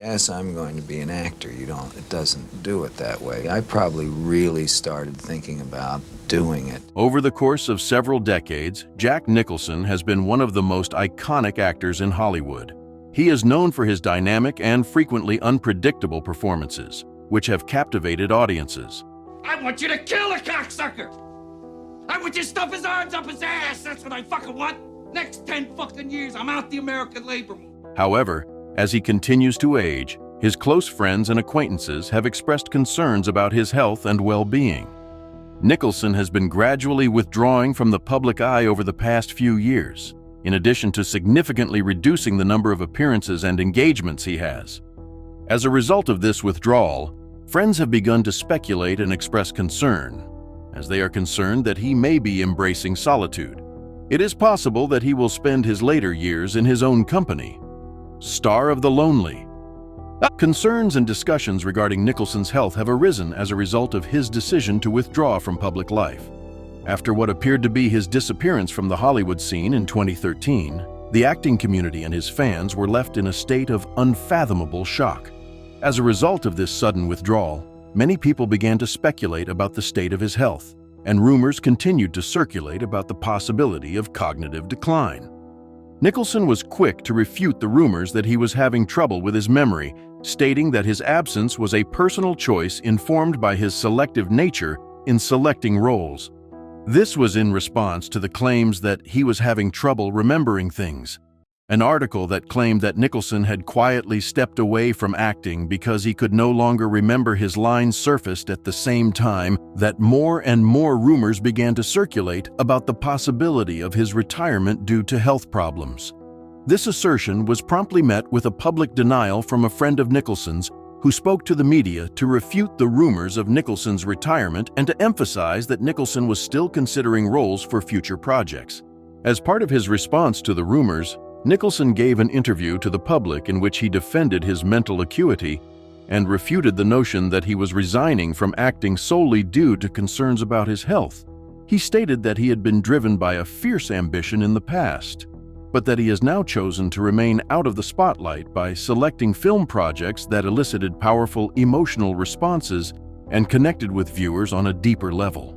Yes, I'm going to be an actor. It doesn't do it that way. I probably really started thinking about doing it. Over the course of several decades, Jack Nicholson has been one of the most iconic actors in Hollywood. He is known for his dynamic and frequently unpredictable performances, which have captivated audiences. I want you to kill a cocksucker! I want you to stuff his arms up his ass! That's what I fucking want! Next 10 fucking years, I'm out the American labor movement. However, as he continues to age, his close friends and acquaintances have expressed concerns about his health and well-being. Nicholson has been gradually withdrawing from the public eye over the past few years, in addition to significantly reducing the number of appearances and engagements he has. As a result of this withdrawal, friends have begun to speculate and express concern, as they are concerned that he may be embracing solitude. It is possible that he will spend his later years in his own company. Star of the lonely. Concerns and discussions regarding Nicholson's health have arisen as a result of his decision to withdraw from public life. After what appeared to be his disappearance from the Hollywood scene in 2013, the acting community and his fans were left in a state of unfathomable shock. As a result of this sudden withdrawal, many people began to speculate about the state of his health, and rumors continued to circulate about the possibility of cognitive decline. Nicholson was quick to refute the rumors that he was having trouble with his memory, stating that his absence was a personal choice informed by his selective nature in selecting roles. This was in response to the claims that he was having trouble remembering things. An article that claimed that Nicholson had quietly stepped away from acting because he could no longer remember his lines surfaced at the same time that more and more rumors began to circulate about the possibility of his retirement due to health problems. This assertion was promptly met with a public denial from a friend of Nicholson's who spoke to the media to refute the rumors of Nicholson's retirement and to emphasize that Nicholson was still considering roles for future projects. As part of his response to the rumors, Nicholson gave an interview to the public in which he defended his mental acuity and refuted the notion that he was resigning from acting solely due to concerns about his health. He stated that he had been driven by a fierce ambition in the past, but that he has now chosen to remain out of the spotlight by selecting film projects that elicited powerful emotional responses and connected with viewers on a deeper level.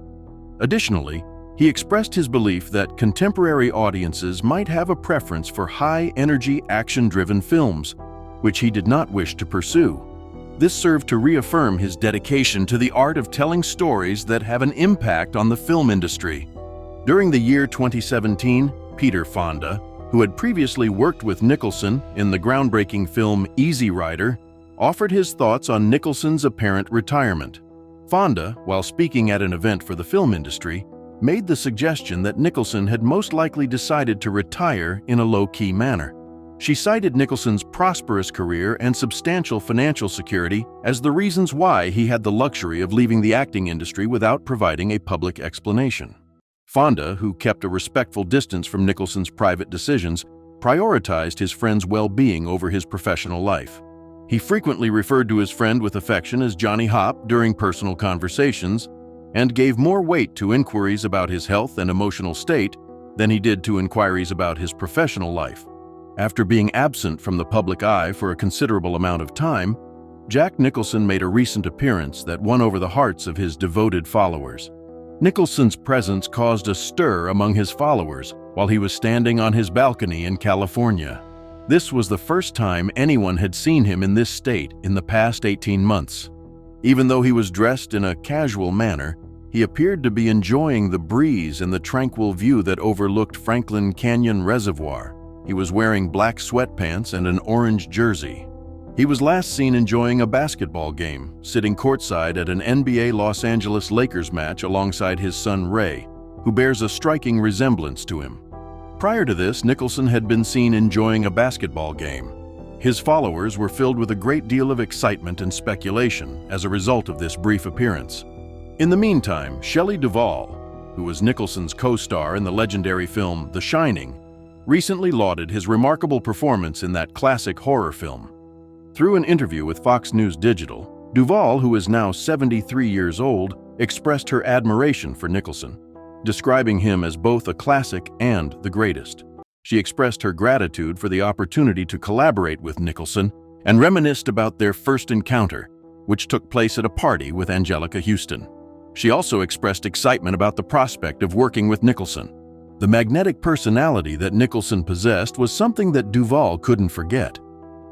Additionally, he expressed his belief that contemporary audiences might have a preference for high-energy, action-driven films, which he did not wish to pursue. This served to reaffirm his dedication to the art of telling stories that have an impact on the film industry. During the year 2017, Peter Fonda, who had previously worked with Nicholson in the groundbreaking film Easy Rider, offered his thoughts on Nicholson's apparent retirement. Fonda, while speaking at an event for the film industry, made the suggestion that Nicholson had most likely decided to retire in a low-key manner. She cited Nicholson's prosperous career and substantial financial security as the reasons why he had the luxury of leaving the acting industry without providing a public explanation. Fonda, who kept a respectful distance from Nicholson's private decisions, prioritized his friend's well-being over his professional life. He frequently referred to his friend with affection as Johnny Hop during personal conversations, and gave more weight to inquiries about his health and emotional state than he did to inquiries about his professional life. After being absent from the public eye for a considerable amount of time, Jack Nicholson made a recent appearance that won over the hearts of his devoted followers. Nicholson's presence caused a stir among his followers while he was standing on his balcony in California. This was the first time anyone had seen him in this state in the past 18 months. Even though he was dressed in a casual manner, he appeared to be enjoying the breeze and the tranquil view that overlooked Franklin Canyon Reservoir. He was wearing black sweatpants and an orange jersey. He was last seen enjoying a basketball game, sitting courtside at an NBA Los Angeles Lakers match alongside his son Ray, who bears a striking resemblance to him. Prior to this, Nicholson had been seen enjoying a basketball game. His followers were filled with a great deal of excitement and speculation as a result of this brief appearance. In the meantime, Shelley Duvall, who was Nicholson's co-star in the legendary film The Shining, recently lauded his remarkable performance in that classic horror film. Through an interview with Fox News Digital, Duvall, who is now 73 years old, expressed her admiration for Nicholson, describing him as both a classic and the greatest. She expressed her gratitude for the opportunity to collaborate with Nicholson and reminisced about their first encounter, which took place at a party with Angelica Houston. She also expressed excitement about the prospect of working with Nicholson. The magnetic personality that Nicholson possessed was something that Duvall couldn't forget,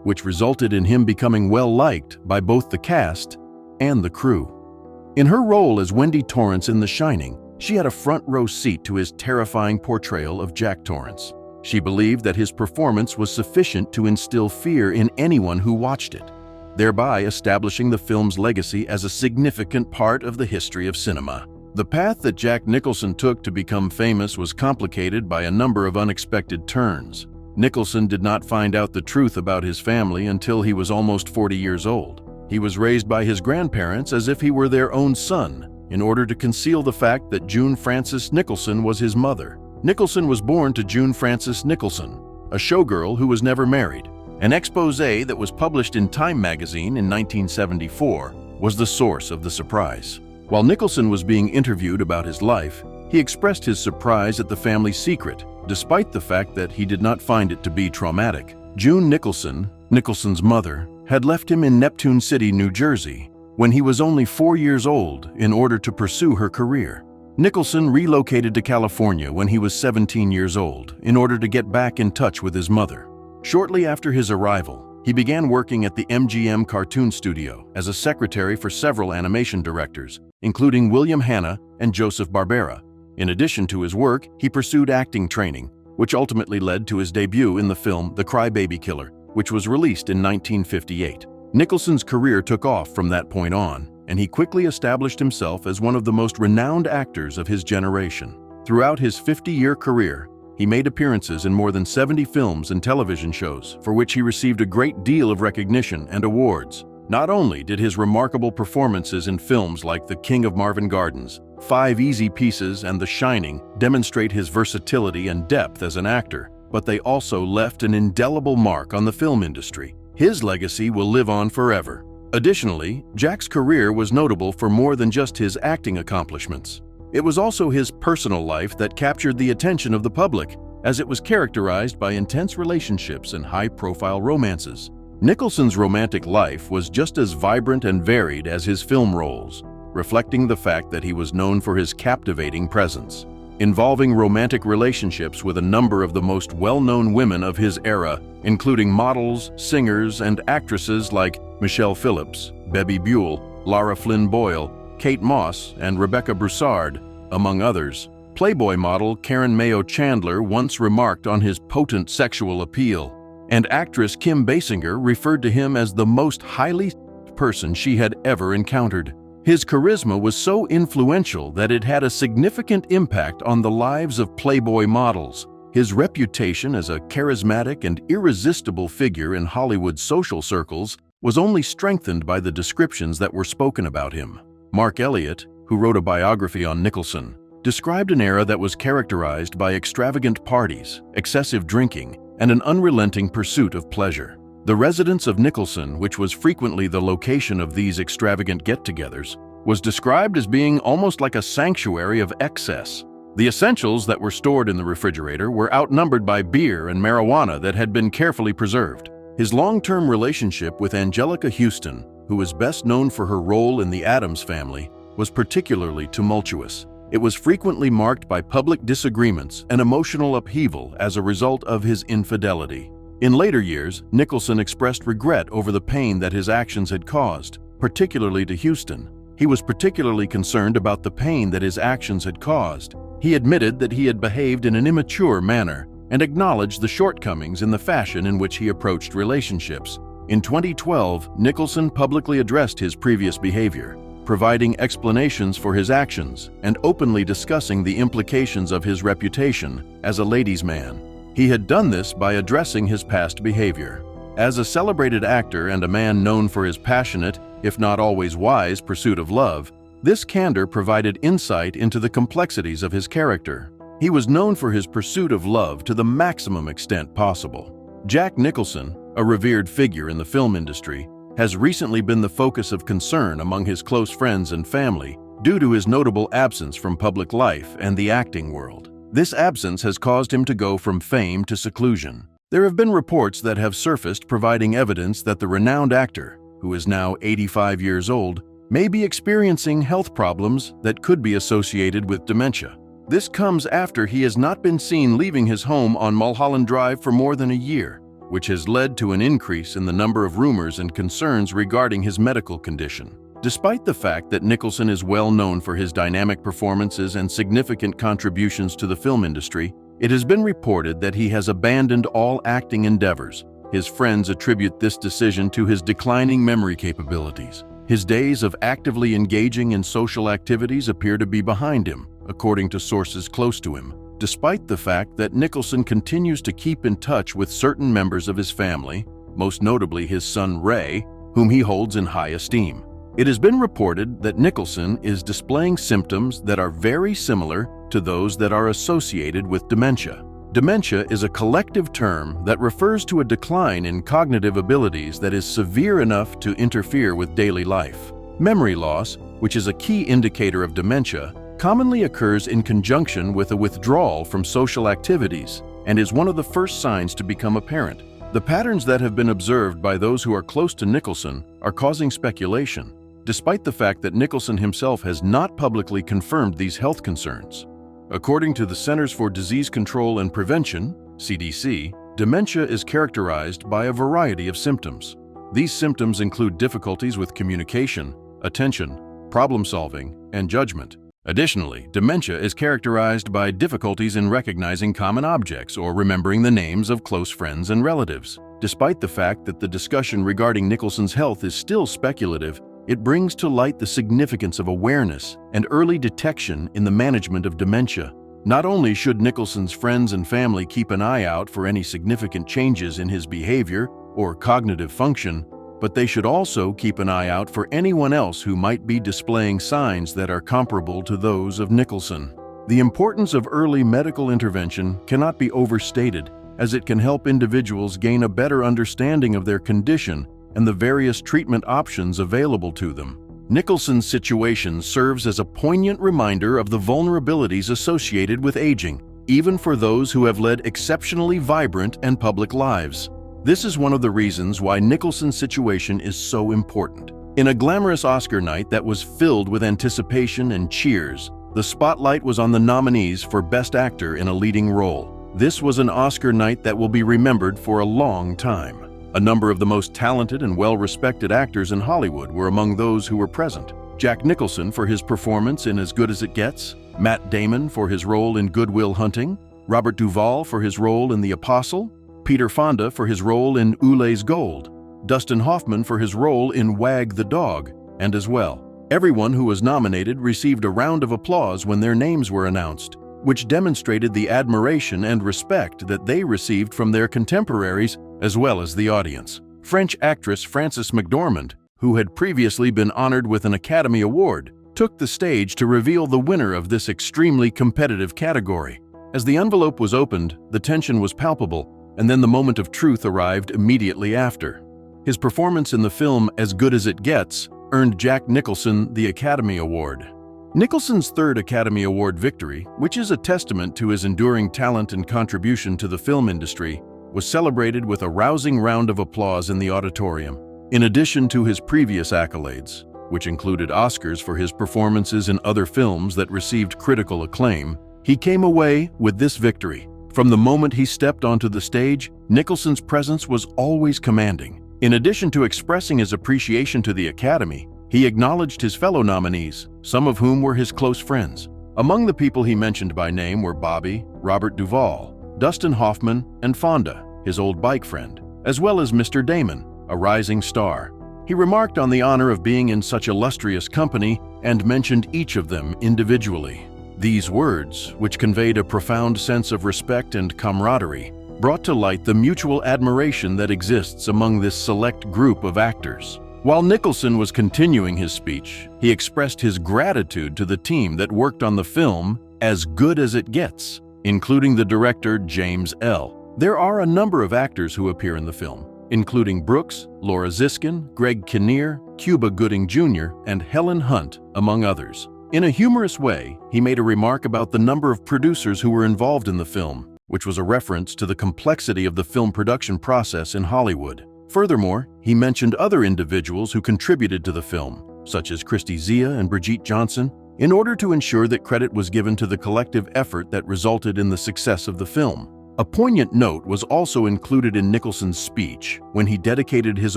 which resulted in him becoming well-liked by both the cast and the crew. In her role as Wendy Torrance in The Shining, she had a front-row seat to his terrifying portrayal of Jack Torrance. She believed that his performance was sufficient to instill fear in anyone who watched it, thereby establishing the film's legacy as a significant part of the history of cinema. The path that Jack Nicholson took to become famous was complicated by a number of unexpected turns. Nicholson did not find out the truth about his family until he was almost 40 years old. He was raised by his grandparents as if he were their own son, in order to conceal the fact that June Frances Nicholson was his mother. Nicholson was born to June Frances Nicholson, a showgirl who was never married. An exposé that was published in Time magazine in 1974 was the source of the surprise. While Nicholson was being interviewed about his life, he expressed his surprise at the family secret, despite the fact that he did not find it to be traumatic. June Nicholson, Nicholson's mother, had left him in Neptune City, New Jersey, when he was only 4 years old in order to pursue her career. Nicholson relocated to California when he was 17 years old in order to get back in touch with his mother. Shortly after his arrival, he began working at the MGM Cartoon Studio as a secretary for several animation directors, including William Hanna and Joseph Barbera. In addition to his work, he pursued acting training, which ultimately led to his debut in the film The Crybaby Killer, which was released in 1958. Nicholson's career took off from that point on, and he quickly established himself as one of the most renowned actors of his generation. Throughout his 50-year career, he made appearances in more than 70 films and television shows, for which he received a great deal of recognition and awards. Not only did his remarkable performances in films like The King of Marvin Gardens, 5 Easy Pieces, and The Shining demonstrate his versatility and depth as an actor, but they also left an indelible mark on the film industry. His legacy will live on forever. Additionally, Jack's career was notable for more than just his acting accomplishments. It was also his personal life that captured the attention of the public, as it was characterized by intense relationships and high-profile romances. Nicholson's romantic life was just as vibrant and varied as his film roles, reflecting the fact that he was known for his captivating presence. Involving romantic relationships with a number of the most well-known women of his era, including models, singers, and actresses like Michelle Phillips, Bebe Buell, Lara Flynn Boyle, Kate Moss, and Rebecca Broussard, among others. Playboy model Karen Mayo Chandler once remarked on his potent sexual appeal, and actress Kim Basinger referred to him as the most highly person she had ever encountered. His charisma was so influential that it had a significant impact on the lives of Playboy models. His reputation as a charismatic and irresistible figure in Hollywood social circles was only strengthened by the descriptions that were spoken about him. Mark Elliott, who wrote a biography on Nicholson, described an era that was characterized by extravagant parties, excessive drinking, and an unrelenting pursuit of pleasure. The residence of Nicholson, which was frequently the location of these extravagant get-togethers, was described as being almost like a sanctuary of excess. The essentials that were stored in the refrigerator were outnumbered by beer and marijuana that had been carefully preserved. His long-term relationship with Angelica Houston, who was best known for her role in The Addams Family, was particularly tumultuous. It was frequently marked by public disagreements and emotional upheaval as a result of his infidelity. In later years, Nicholson expressed regret over the pain that his actions had caused, particularly to Houston. He was particularly concerned about the pain that his actions had caused. He admitted that he had behaved in an immature manner and acknowledged the shortcomings in the fashion in which he approached relationships. In 2012, Nicholson publicly addressed his previous behavior, providing explanations for his actions and openly discussing the implications of his reputation as a ladies' man. He had done this by addressing his past behavior. As a celebrated actor and a man known for his passionate, if not always wise, pursuit of love, this candor provided insight into the complexities of his character. He was known for his pursuit of love to the maximum extent possible. Jack Nicholson, a revered figure in the film industry, has recently been the focus of concern among his close friends and family due to his notable absence from public life and the acting world. This absence has caused him to go from fame to seclusion. There have been reports that have surfaced providing evidence that the renowned actor, who is now 85 years old, may be experiencing health problems that could be associated with dementia. This comes after he has not been seen leaving his home on Mulholland Drive for more than a year, which has led to an increase in the number of rumors and concerns regarding his medical condition. Despite the fact that Nicholson is well known for his dynamic performances and significant contributions to the film industry, it has been reported that he has abandoned all acting endeavors. His friends attribute this decision to his declining memory capabilities. His days of actively engaging in social activities appear to be behind him, according to sources close to him, despite the fact that Nicholson continues to keep in touch with certain members of his family, most notably his son Ray, whom he holds in high esteem. It has been reported that Nicholson is displaying symptoms that are very similar to those that are associated with dementia. Dementia is a collective term that refers to a decline in cognitive abilities that is severe enough to interfere with daily life. Memory loss, which is a key indicator of dementia, commonly occurs in conjunction with a withdrawal from social activities and is one of the first signs to become apparent. The patterns that have been observed by those who are close to Nicholson are causing speculation, despite the fact that Nicholson himself has not publicly confirmed these health concerns. According to the Centers for Disease Control and Prevention, CDC, dementia is characterized by a variety of symptoms. These symptoms include difficulties with communication, attention, problem-solving, and judgment. Additionally, dementia is characterized by difficulties in recognizing common objects or remembering the names of close friends and relatives. Despite the fact that the discussion regarding Nicholson's health is still speculative, it brings to light the significance of awareness and early detection in the management of dementia. Not only should Nicholson's friends and family keep an eye out for any significant changes in his behavior or cognitive function, but they should also keep an eye out for anyone else who might be displaying signs that are comparable to those of Nicholson. The importance of early medical intervention cannot be overstated, as it can help individuals gain a better understanding of their condition and the various treatment options available to them. Nicholson's situation serves as a poignant reminder of the vulnerabilities associated with aging, even for those who have led exceptionally vibrant and public lives. This is one of the reasons why Nicholson's situation is so important. In a glamorous Oscar night that was filled with anticipation and cheers, the spotlight was on the nominees for Best Actor in a Leading Role. This was an Oscar night that will be remembered for a long time. A number of the most talented and well-respected actors in Hollywood were among those who were present. Jack Nicholson for his performance in As Good as It Gets, Matt Damon for his role in Good Will Hunting, Robert Duvall for his role in The Apostle, Peter Fonda for his role in Ule's Gold, Dustin Hoffman for his role in Wag the Dog, and as well. Everyone who was nominated received a round of applause when their names were announced, which demonstrated the admiration and respect that they received from their contemporaries as well as the audience. French actress Frances McDormand, who had previously been honored with an Academy Award, took the stage to reveal the winner of this extremely competitive category. As the envelope was opened, the tension was palpable, and then the moment of truth arrived immediately after. His performance in the film As Good as It Gets earned Jack Nicholson the Academy Award. Nicholson's third Academy Award victory, which is a testament to his enduring talent and contribution to the film industry, was celebrated with a rousing round of applause in the auditorium. In addition to his previous accolades, which included Oscars for his performances in other films that received critical acclaim, he came away with this victory. From the moment he stepped onto the stage, Nicholson's presence was always commanding. In addition to expressing his appreciation to the Academy, he acknowledged his fellow nominees, some of whom were his close friends. Among the people he mentioned by name were Bobby, Robert Duvall, Dustin Hoffman, and Fonda, his old bike friend, as well as Mr. Damon, a rising star. He remarked on the honor of being in such illustrious company and mentioned each of them individually. These words, which conveyed a profound sense of respect and camaraderie, brought to light the mutual admiration that exists among this select group of actors. While Nicholson was continuing his speech, he expressed his gratitude to the team that worked on the film As Good as It Gets, including the director James L. There are a number of actors who appear in the film, including Brooks, Laura Ziskin, Greg Kinnear, Cuba Gooding Jr., and Helen Hunt, among others. In a humorous way, he made a remark about the number of producers who were involved in the film, which was a reference to the complexity of the film production process in Hollywood. Furthermore, he mentioned other individuals who contributed to the film, such as Christy Zia and Brigitte Johnson, in order to ensure that credit was given to the collective effort that resulted in the success of the film. A poignant note was also included in Nicholson's speech when he dedicated his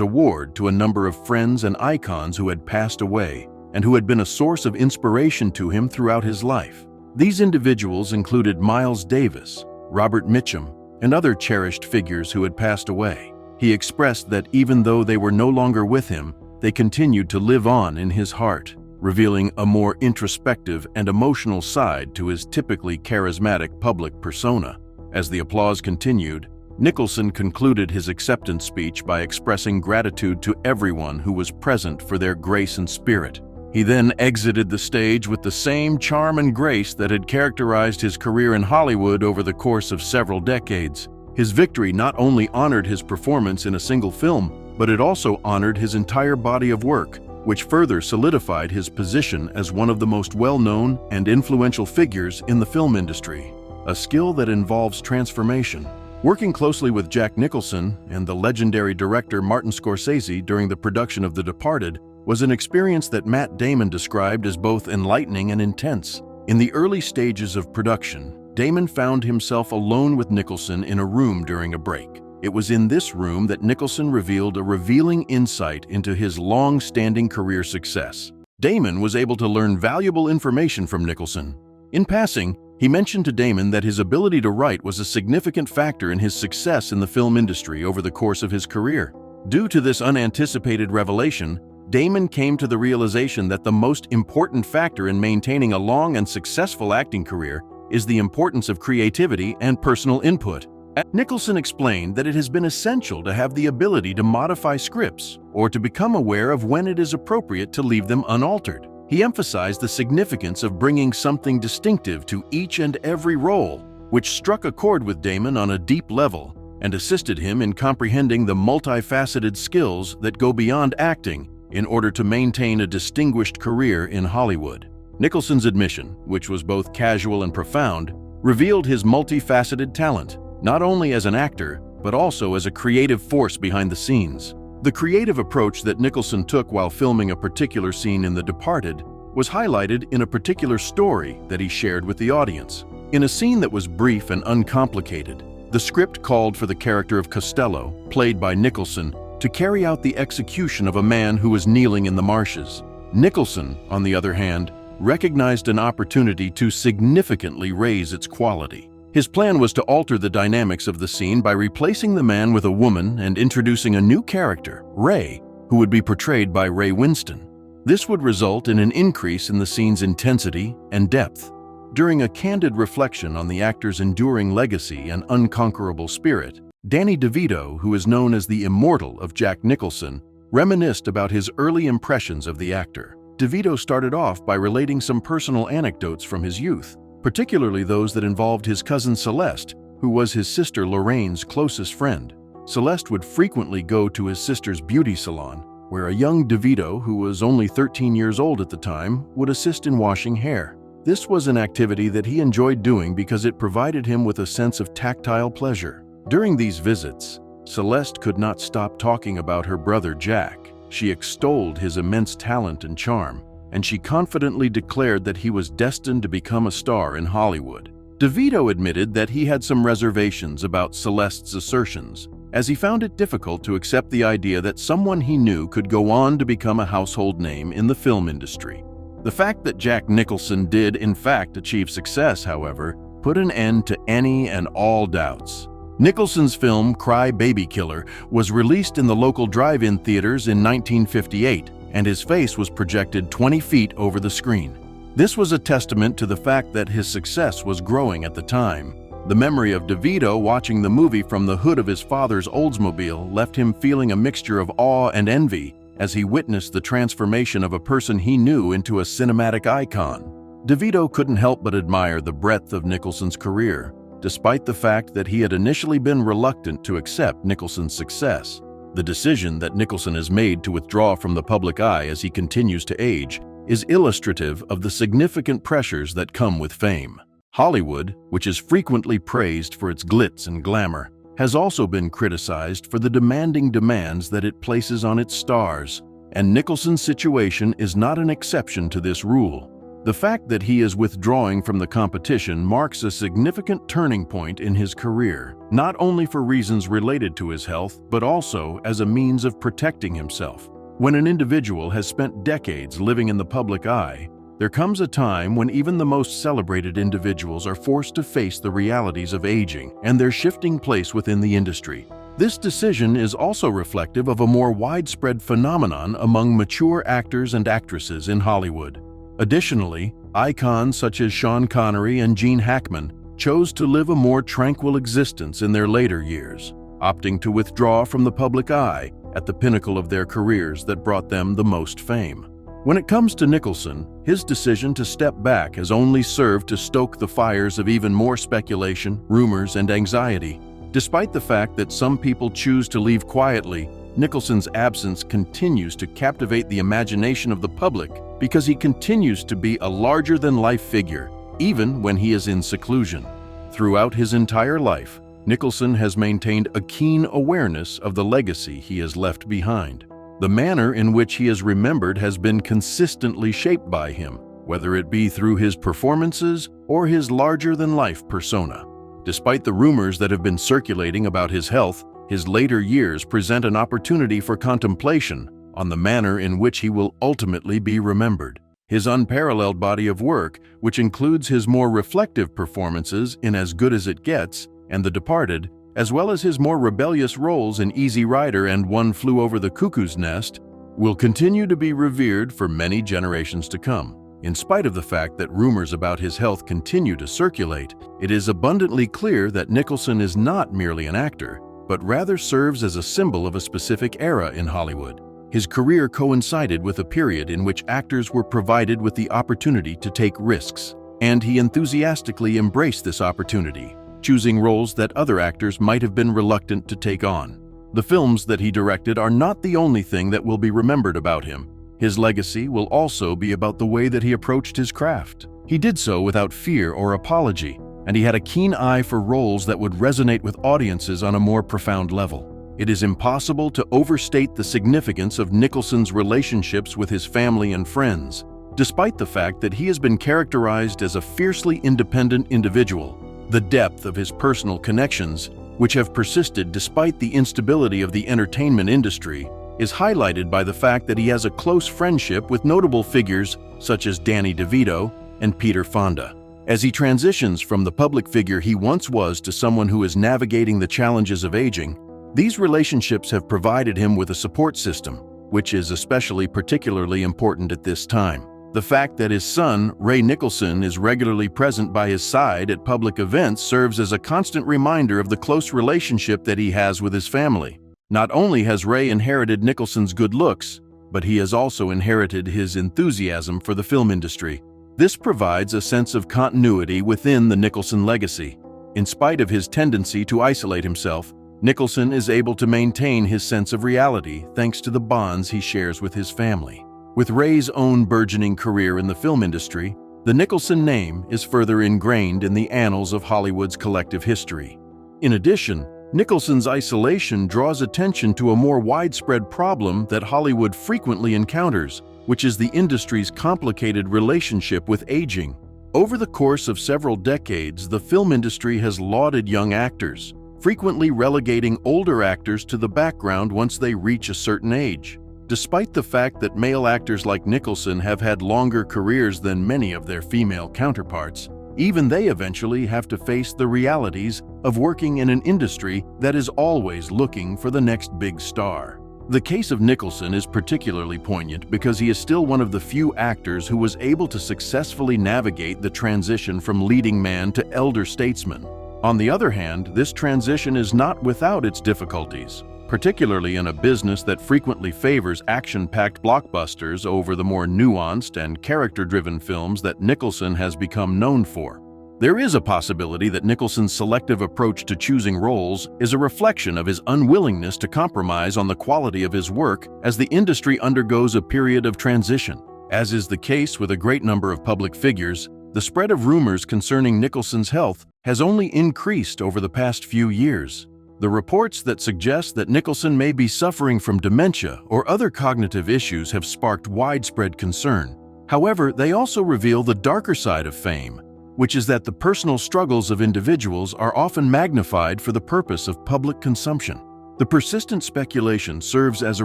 award to a number of friends and icons who had passed away and who had been a source of inspiration to him throughout his life. These individuals included Miles Davis, Robert Mitchum, and other cherished figures who had passed away. He expressed that even though they were no longer with him, they continued to live on in his heart, revealing a more introspective and emotional side to his typically charismatic public persona. As the applause continued, Nicholson concluded his acceptance speech by expressing gratitude to everyone who was present for their grace and spirit. He then exited the stage with the same charm and grace that had characterized his career in Hollywood over the course of several decades. His victory not only honored his performance in a single film, but it also honored his entire body of work, which further solidified his position as one of the most well-known and influential figures in the film industry. A skill that involves transformation. Working closely with Jack Nicholson and the legendary director Martin Scorsese during the production of The Departed was an experience that Matt Damon described as both enlightening and intense. In the early stages of production, Damon found himself alone with Nicholson in a room during a break. It was in this room that Nicholson revealed a revealing insight into his long-standing career success. Damon was able to learn valuable information from Nicholson. In passing, he mentioned to Damon that his ability to write was a significant factor in his success in the film industry over the course of his career. Due to this unanticipated revelation, Damon came to the realization that the most important factor in maintaining a long and successful acting career is the importance of creativity and personal input. Nicholson explained that it has been essential to have the ability to modify scripts or to become aware of when it is appropriate to leave them unaltered. He emphasized the significance of bringing something distinctive to each and every role, which struck a chord with Damon on a deep level and assisted him in comprehending the multifaceted skills that go beyond acting in order to maintain a distinguished career in Hollywood. Nicholson's admission, which was both casual and profound, revealed his multifaceted talent, not only as an actor, but also as a creative force behind the scenes. The creative approach that Nicholson took while filming a particular scene in The Departed was highlighted in a particular story that he shared with the audience. In a scene that was brief and uncomplicated, the script called for the character of Costello, played by Nicholson, to carry out the execution of a man who was kneeling in the marshes. Nicholson, on the other hand, recognized an opportunity to significantly raise its quality. His plan was to alter the dynamics of the scene by replacing the man with a woman and introducing a new character, Ray, who would be portrayed by Ray Winston. This would result in an increase in the scene's intensity and depth. During a candid reflection on the actor's enduring legacy and unconquerable spirit, Danny DeVito, who is known as the Immortal of Jack Nicholson, reminisced about his early impressions of the actor. DeVito started off by relating some personal anecdotes from his youth, particularly those that involved his cousin Celeste, who was his sister Lorraine's closest friend. Celeste would frequently go to his sister's beauty salon, where a young DeVito, who was only 13 years old at the time, would assist in washing hair. This was an activity that he enjoyed doing because it provided him with a sense of tactile pleasure. During these visits, Celeste could not stop talking about her brother Jack. She extolled his immense talent and charm, and she confidently declared that he was destined to become a star in Hollywood. DeVito admitted that he had some reservations about Celeste's assertions, as he found it difficult to accept the idea that someone he knew could go on to become a household name in the film industry. The fact that Jack Nicholson did, in fact, achieve success, however, put an end to any and all doubts. Nicholson's film Cry Baby Killer was released in the local drive-in theaters in 1958, and his face was projected 20 feet over the screen. This was a testament to the fact that his success was growing at the time. The memory of DeVito watching the movie from the hood of his father's Oldsmobile left him feeling a mixture of awe and envy as he witnessed the transformation of a person he knew into a cinematic icon. DeVito couldn't help but admire the breadth of Nicholson's career, despite the fact that he had initially been reluctant to accept Nicholson's success. The decision that Nicholson has made to withdraw from the public eye as he continues to age is illustrative of the significant pressures that come with fame. Hollywood, which is frequently praised for its glitz and glamour, has also been criticized for the demanding demands that it places on its stars, and Nicholson's situation is not an exception to this rule. The fact that he is withdrawing from the competition marks a significant turning point in his career, not only for reasons related to his health, but also as a means of protecting himself. When an individual has spent decades living in the public eye, there comes a time when even the most celebrated individuals are forced to face the realities of aging and their shifting place within the industry. This decision is also reflective of a more widespread phenomenon among mature actors and actresses in Hollywood. Additionally, icons such as Sean Connery and Gene Hackman chose to live a more tranquil existence in their later years, opting to withdraw from the public eye at the pinnacle of their careers that brought them the most fame. When it comes to Nicholson, his decision to step back has only served to stoke the fires of even more speculation, rumors, and anxiety. Despite the fact that some people choose to leave quietly, Nicholson's absence continues to captivate the imagination of the public because he continues to be a larger-than-life figure, even when he is in seclusion. Throughout his entire life, Nicholson has maintained a keen awareness of the legacy he has left behind. The manner in which he is remembered has been consistently shaped by him, whether it be through his performances or his larger-than-life persona. Despite the rumors that have been circulating about his health, his later years present an opportunity for contemplation on the manner in which he will ultimately be remembered. His unparalleled body of work, which includes his more reflective performances in As Good as It Gets and The Departed, as well as his more rebellious roles in Easy Rider and One Flew Over the Cuckoo's Nest, will continue to be revered for many generations to come. In spite of the fact that rumors about his health continue to circulate, it is abundantly clear that Nicholson is not merely an actor, but rather serves as a symbol of a specific era in Hollywood. His career coincided with a period in which actors were provided with the opportunity to take risks, and he enthusiastically embraced this opportunity, choosing roles that other actors might have been reluctant to take on. The films that he directed are not the only thing that will be remembered about him. His legacy will also be about the way that he approached his craft. He did so without fear or apology, and he had a keen eye for roles that would resonate with audiences on a more profound level. It is impossible to overstate the significance of Nicholson's relationships with his family and friends. Despite the fact that he has been characterized as a fiercely independent individual, the depth of his personal connections, which have persisted despite the instability of the entertainment industry, is highlighted by the fact that he has a close friendship with notable figures such as Danny DeVito and Peter Fonda. As he transitions from the public figure he once was to someone who is navigating the challenges of aging, these relationships have provided him with a support system, which is especially particularly important at this time. The fact that his son, Ray Nicholson, is regularly present by his side at public events serves as a constant reminder of the close relationship that he has with his family. Not only has Ray inherited Nicholson's good looks, but he has also inherited his enthusiasm for the film industry. This provides a sense of continuity within the Nicholson legacy. In spite of his tendency to isolate himself, Nicholson is able to maintain his sense of reality thanks to the bonds he shares with his family. With Ray's own burgeoning career in the film industry, the Nicholson name is further ingrained in the annals of Hollywood's collective history. In addition, Nicholson's isolation draws attention to a more widespread problem that Hollywood frequently encounters, which is the industry's complicated relationship with aging. Over the course of several decades, the film industry has lauded young actors, frequently relegating older actors to the background once they reach a certain age. Despite the fact that male actors like Nicholson have had longer careers than many of their female counterparts, even they eventually have to face the realities of working in an industry that is always looking for the next big star. The case of Nicholson is particularly poignant because he is still one of the few actors who was able to successfully navigate the transition from leading man to elder statesman. On the other hand, this transition is not without its difficulties, particularly in a business that frequently favors action-packed blockbusters over the more nuanced and character-driven films that Nicholson has become known for. There is a possibility that Nicholson's selective approach to choosing roles is a reflection of his unwillingness to compromise on the quality of his work as the industry undergoes a period of transition. As is the case with a great number of public figures, the spread of rumors concerning Nicholson's health has only increased over the past few years. The reports that suggest that Nicholson may be suffering from dementia or other cognitive issues have sparked widespread concern. However, they also reveal the darker side of fame, which is that the personal struggles of individuals are often magnified for the purpose of public consumption. The persistent speculation serves as a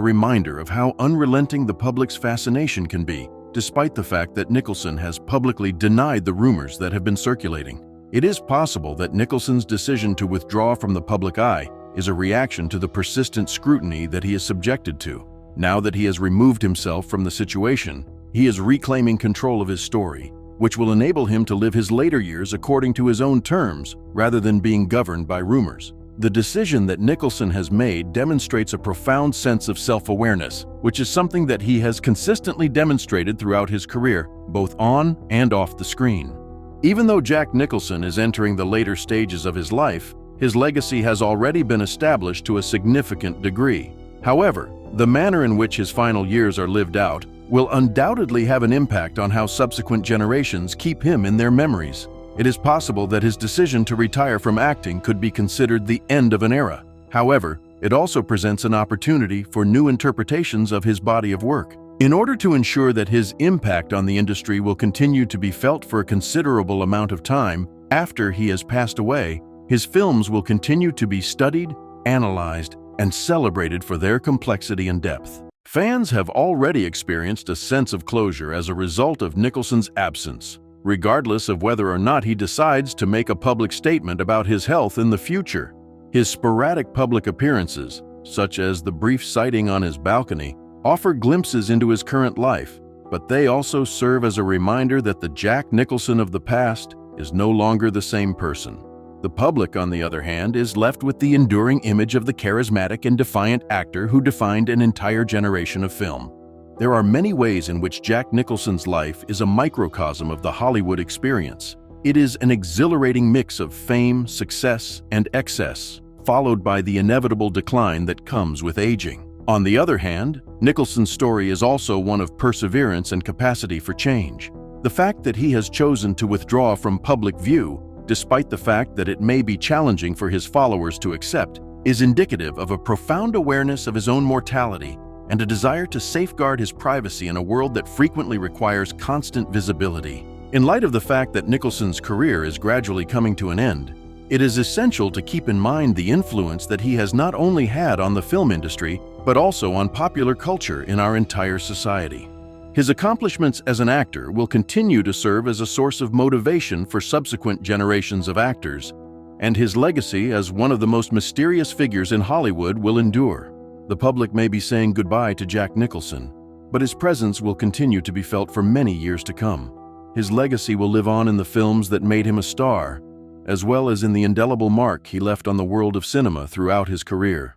reminder of how unrelenting the public's fascination can be, despite the fact that Nicholson has publicly denied the rumors that have been circulating. It is possible that Nicholson's decision to withdraw from the public eye is a reaction to the persistent scrutiny that he is subjected to. Now that he has removed himself from the situation, he is reclaiming control of his story, which will enable him to live his later years according to his own terms rather than being governed by rumors. The decision that Nicholson has made demonstrates a profound sense of self-awareness, which is something that he has consistently demonstrated throughout his career, both on and off the screen. Even though Jack Nicholson is entering the later stages of his life, his legacy has already been established to a significant degree. However, the manner in which his final years are lived out will undoubtedly have an impact on how subsequent generations keep him in their memories. It is possible that his decision to retire from acting could be considered the end of an era. However, it also presents an opportunity for new interpretations of his body of work. In order to ensure that his impact on the industry will continue to be felt for a considerable amount of time after he has passed away, his films will continue to be studied, analyzed, and celebrated for their complexity and depth. Fans have already experienced a sense of closure as a result of Nicholson's absence, regardless of whether or not he decides to make a public statement about his health in the future. His sporadic public appearances, such as the brief sighting on his balcony, offer glimpses into his current life, but they also serve as a reminder that the Jack Nicholson of the past is no longer the same person. The public, on the other hand, is left with the enduring image of the charismatic and defiant actor who defined an entire generation of film. There are many ways in which Jack Nicholson's life is a microcosm of the Hollywood experience. It is an exhilarating mix of fame, success, and excess, followed by the inevitable decline that comes with aging. On the other hand, Nicholson's story is also one of perseverance and capacity for change. The fact that he has chosen to withdraw from public view, despite the fact that it may be challenging for his followers to accept, is indicative of a profound awareness of his own mortality and a desire to safeguard his privacy in a world that frequently requires constant visibility. In light of the fact that Nicholson's career is gradually coming to an end, it is essential to keep in mind the influence that he has not only had on the film industry, but also on popular culture in our entire society. His accomplishments as an actor will continue to serve as a source of motivation for subsequent generations of actors, and his legacy as one of the most mysterious figures in Hollywood will endure. The public may be saying goodbye to Jack Nicholson, but his presence will continue to be felt for many years to come. His legacy will live on in the films that made him a star, as well as in the indelible mark he left on the world of cinema throughout his career.